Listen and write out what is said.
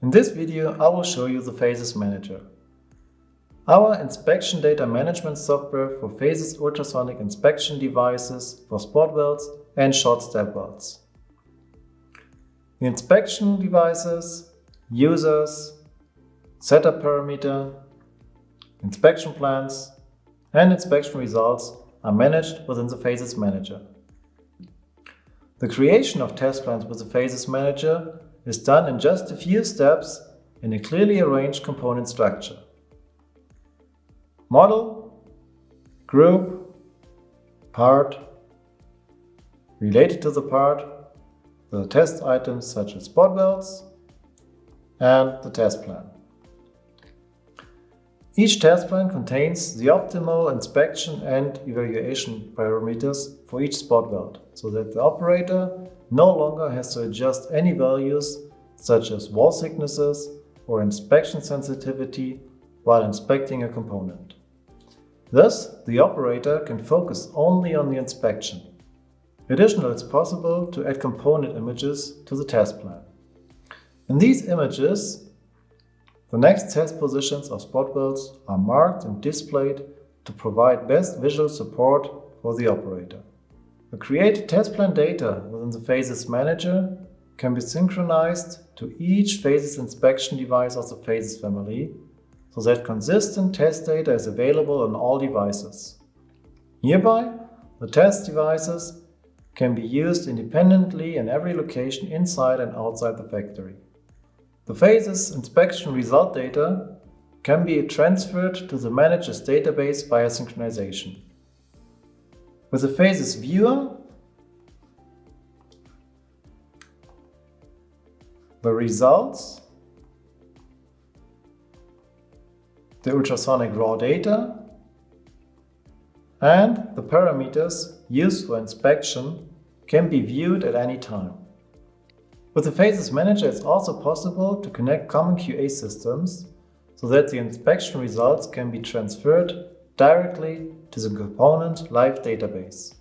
In this video, I will show you the PHAsisMANAGER, our inspection data management software for PHAsis ultrasonic inspection devices for spot welds and short step welds. The inspection devices, users, setup parameter, inspection plans, and inspection results are managed within the PHAsisMANAGER. The creation of test plans with the PHASisMANAGER is done in just a few steps in a clearly arranged component structure. Model, group, part, related to the part, the test items such as spot welds, and the test plan. Each test plan contains the optimal inspection and evaluation parameters for each spot weld, so that the operator no longer has to adjust any values such as wall thicknesses or inspection sensitivity while inspecting a component. Thus, the operator can focus only on the inspection. Additionally, it's possible to add component images to the test plan. In these images, the next test positions of spot welds are marked and displayed to provide best visual support for the operator. The created test plan data within the PHASisMANAGER can be synchronized to each PHASIS inspection device of the PHASIS family, so that consistent test data is available on all devices. Hereby, the test devices can be used independently in every location inside and outside the factory. The PHASIS inspection result data can be transferred to the manager's database via synchronization. With the PHASIS viewer, the results, the ultrasonic raw data, and the parameters used for inspection can be viewed at any time. With the PHASisMANAGER, it's also possible to connect common QA systems so that the inspection results can be transferred directly to the component live database.